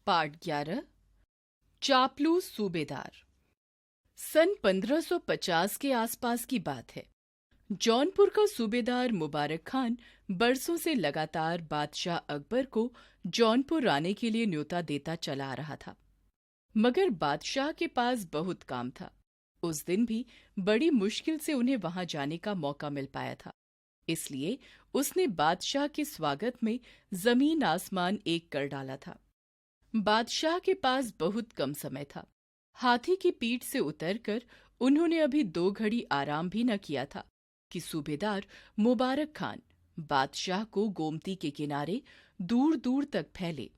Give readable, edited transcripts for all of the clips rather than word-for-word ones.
पाठ 11 चापलूस सूबेदार। सन 1550 के आसपास की बात है। जौनपुर का सूबेदार मुबारक खान बरसों से लगातार बादशाह अकबर को जौनपुर आने के लिए न्योता देता चला आ रहा था, मगर बादशाह के पास बहुत काम था। उस दिन भी बड़ी मुश्किल से उन्हें वहां जाने का मौका मिल पाया था। इसलिए उसने बादशाह के स्वागत में जमीन आसमान एक कर डाला था। बादशाह के पास बहुत कम समय था। हाथी की पीठ से उतरकर उन्होंने अभी 2 घड़ी आराम भी न किया था कि सूबेदार मुबारक खान बादशाह को गोमती के किनारे दूर दूर तक फैले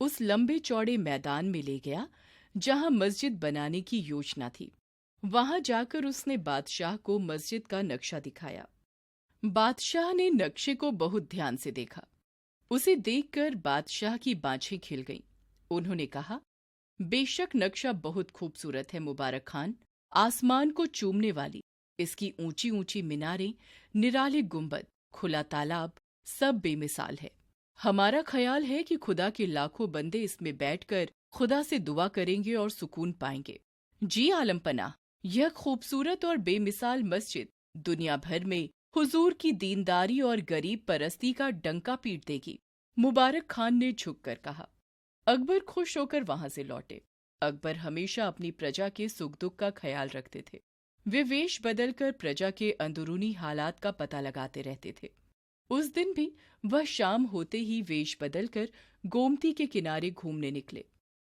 उस लंबे चौड़े मैदान में ले गया जहां मस्जिद बनाने की योजना थी। वहां जाकर उसने बादशाह को मस्जिद का नक्शा दिखाया। बादशाह ने नक्शे को बहुत ध्यान से देखा। उसे देखकर बादशाह की बाँछें खिल गईं। उन्होंने कहा, बेशक नक्शा बहुत खूबसूरत है मुबारक खान। आसमान को चूमने वाली इसकी ऊंची ऊंची मीनारें, निराले गुंबद, खुला तालाब, सब बेमिसाल है। हमारा ख्याल है कि खुदा के लाखों बंदे इसमें बैठकर खुदा से दुआ करेंगे और सुकून पाएंगे। जी आलम पनाह, यह खूबसूरत और बेमिसाल मस्जिद दुनिया भर में हुजूर की दीनदारी और गरीब परस्ती का डंका पीट देगी। मुबारक खान ने झुककर कहा। अकबर खुश होकर वहां से लौटे। अकबर हमेशा अपनी प्रजा के सुख दुख का ख्याल रखते थे। वे वेश बदलकर प्रजा के अंदरूनी हालात का पता लगाते रहते थे। उस दिन भी वह शाम होते ही वेश बदलकर गोमती के किनारे घूमने निकले।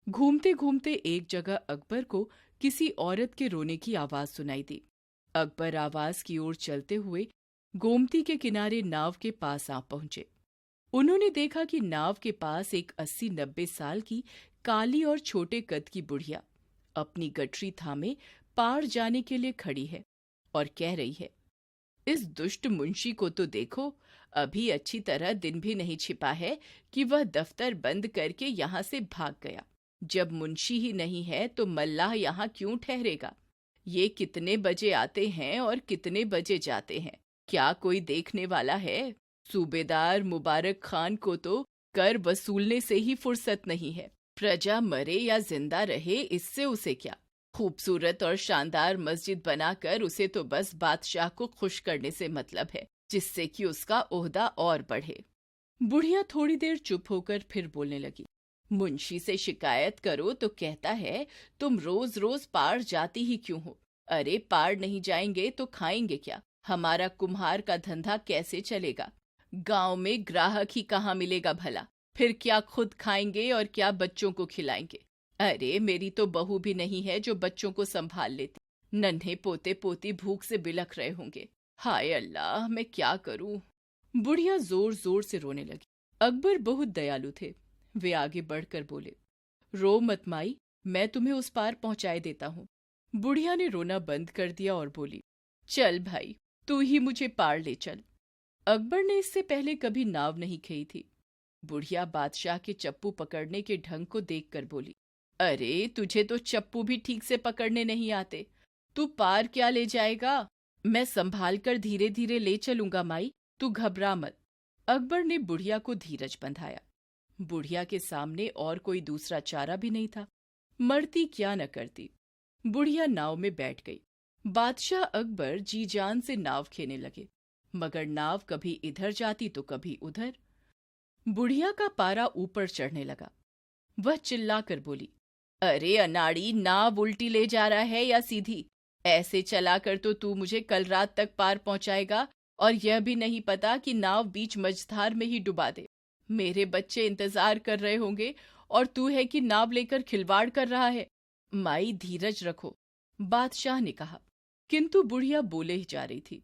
घूमते घूमते एक जगह अकबर को किसी औरत के रोने की आवाज सुनाई दी। अकबर आवाज की ओर चलते हुए गोमती के किनारे नाव के पास आ पहुंचे। उन्होंने देखा कि नाव के पास एक 80-90 साल की काली और छोटे कद की बुढ़िया अपनी गठरी थामे पार जाने के लिए खड़ी है और कह रही है, इस दुष्ट मुंशी को तो देखो, अभी अच्छी तरह दिन भी नहीं छिपा है कि वह दफ्तर बंद करके यहाँ से भाग गया। जब मुंशी ही नहीं है तो मल्लाह यहाँ क्यों ठहरेगा? ये कितने बजे आते हैं और कितने बजे जाते हैं, क्या कोई देखने वाला है? सूबेदार मुबारक खान को तो कर वसूलने से ही फुर्सत नहीं है। प्रजा मरे या जिंदा रहे, इससे उसे क्या? खूबसूरत और शानदार मस्जिद बनाकर उसे तो बस बादशाह को खुश करने से मतलब है, जिससे कि उसका ओहदा और बढ़े। बुढ़िया थोड़ी देर चुप होकर फिर बोलने लगी। मुंशी से शिकायत करो तो कहता है, तुम रोज रोज पार जाती ही क्यों हो? अरे पार नहीं जाएंगे तो खाएंगे क्या? हमारा कुम्हार का धंधा कैसे चलेगा? गांव में ग्राहक ही कहाँ मिलेगा भला? फिर क्या खुद खाएंगे और क्या बच्चों को खिलाएंगे? अरे मेरी तो बहू भी नहीं है जो बच्चों को संभाल लेती। नन्हे पोते पोती भूख से बिलख रहे होंगे। हाय अल्लाह, मैं क्या करूं? बुढ़िया जोर जोर से रोने लगी। अकबर बहुत दयालु थे। वे आगे बढ़कर बोले, रो मत माई, मैं तुम्हें उस पार पहुंचाए देता हूँ। बुढ़िया ने रोना बंद कर दिया और बोली, चल भाई, तू ही मुझे पार ले चल। अकबर ने इससे पहले कभी नाव नहीं खेई थी। बुढ़िया बादशाह के चप्पू पकड़ने के ढंग को देखकर बोली, अरे तुझे तो चप्पू भी ठीक से पकड़ने नहीं आते, तू पार क्या ले जाएगा? मैं संभाल कर धीरे धीरे ले चलूंगा माई, तू घबरा मत। अकबर ने बुढ़िया को धीरज बंधाया। बुढ़िया के सामने और कोई दूसरा चारा भी नहीं था। मरती क्या न करती। बुढ़िया नाव में बैठ गई। बादशाह अकबर जी जान से नाव खेने लगे, मगर नाव कभी इधर जाती तो कभी उधर। बुढ़िया का पारा ऊपर चढ़ने लगा। वह चिल्लाकर बोली, अरे अनाड़ी, नाव उल्टी ले जा रहा है या सीधी? ऐसे चलाकर तो तू मुझे कल रात तक पार पहुंचाएगा और यह भी नहीं पता कि नाव बीच मझधार में ही डुबा दे। मेरे बच्चे इंतजार कर रहे होंगे और तू है कि नाव लेकर खिलवाड़ कर रहा है। माई धीरज रखो, बादशाह ने कहा। किंतु बुढ़िया बोले ही जा रही थी।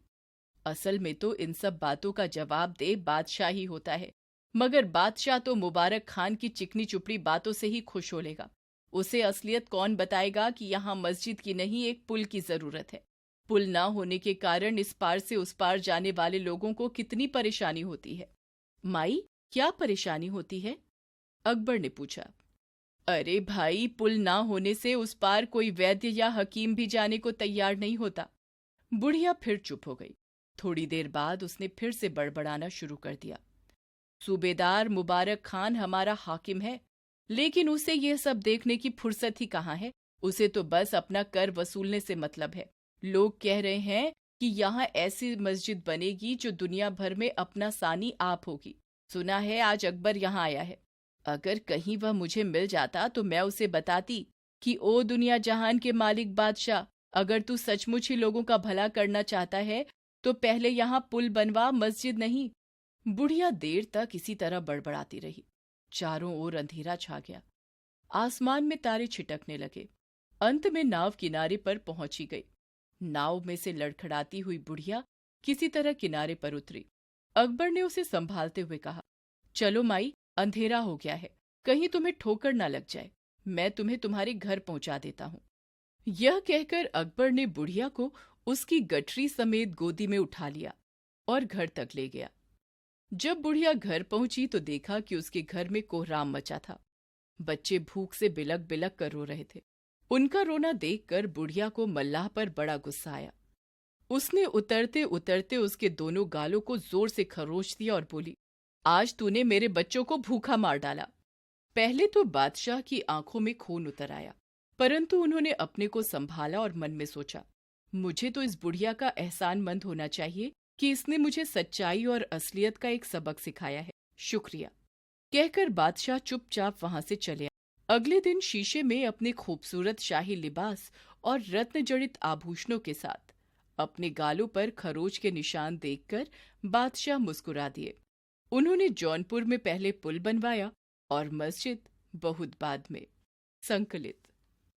असल में तो इन सब बातों का जवाब दे बादशाह ही होता है, मगर बादशाह तो मुबारक खान की चिकनी चुपड़ी बातों से ही खुश हो लेगा। उसे असलियत कौन बताएगा कि यहाँ मस्जिद की नहीं एक पुल की जरूरत है। पुल ना होने के कारण इस पार से उस पार जाने वाले लोगों को कितनी परेशानी होती है। माई, क्या परेशानी होती है? अकबर ने पूछा। अरे भाई, पुल ना होने से उस पार कोई वैद्य या हकीम भी जाने को तैयार नहीं होता। बुढ़िया फिर चुप हो गई। थोड़ी देर बाद उसने फिर से बड़बड़ाना शुरू कर दिया। सूबेदार मुबारक खान हमारा हाकिम है, लेकिन उसे यह सब देखने की फुर्सत ही कहाँ है। उसे तो बस अपना कर वसूलने से मतलब है। लोग कह रहे हैं कि यहाँ ऐसी मस्जिद बनेगी जो दुनिया भर में अपना सानी आप होगी। सुना है आज अकबर यहाँ आया है। अगर कहीं वह मुझे मिल जाता तो मैं उसे बताती कि ओ दुनिया जहान के मालिक बादशाह, अगर तू सचमुच ही लोगों का भला करना चाहता है तो पहले यहाँ पुल बनवा, मस्जिद नहीं। बुढ़िया देर तक इसी तरह बड़बड़ाती रही। चारों ओर अंधेरा छा गया। आसमान में तारे छिटकने लगे। अंत में नाव किनारे पर पहुंची गई। नाव में से लड़खड़ाती हुई बुढ़िया किसी तरह किनारे पर उतरी। अकबर ने उसे संभालते हुए कहा, चलो माई, अंधेरा हो गया है, कहीं तुम्हें ठोकर ना लग जाए। मैं तुम्हें तुम्हारे घर पहुंचा देता हूँ। यह कहकर अकबर ने बुढ़िया को उसकी गठरी समेत गोदी में उठा लिया और घर तक ले गया। जब बुढ़िया घर पहुंची तो देखा कि उसके घर में कोहराम मचा था। बच्चे भूख से बिलक बिलक कर रो रहे थे। उनका रोना देखकर बुढ़िया को मल्लाह पर बड़ा गुस्सा आया। उसने उतरते उतरते उसके दोनों गालों को जोर से खरोच दिया और बोली, आज तूने मेरे बच्चों को भूखा मार डाला। पहले तो बादशाह की आंखों में खून उतर आया, परंतु उन्होंने अपने को संभाला और मन में सोचा, मुझे तो इस बुढ़िया का एहसानमंद होना चाहिए कि इसने मुझे सच्चाई और असलियत का एक सबक सिखाया है। शुक्रिया कहकर बादशाह चुपचाप वहां से चले आए। अगले दिन शीशे में अपने खूबसूरत शाही लिबास और रत्न जड़ित आभूषणों के साथ अपने गालों पर खरोच के निशान देखकर बादशाह मुस्कुरा दिए। उन्होंने जौनपुर में पहले पुल बनवाया और मस्जिद बहुत बाद में। संकलित।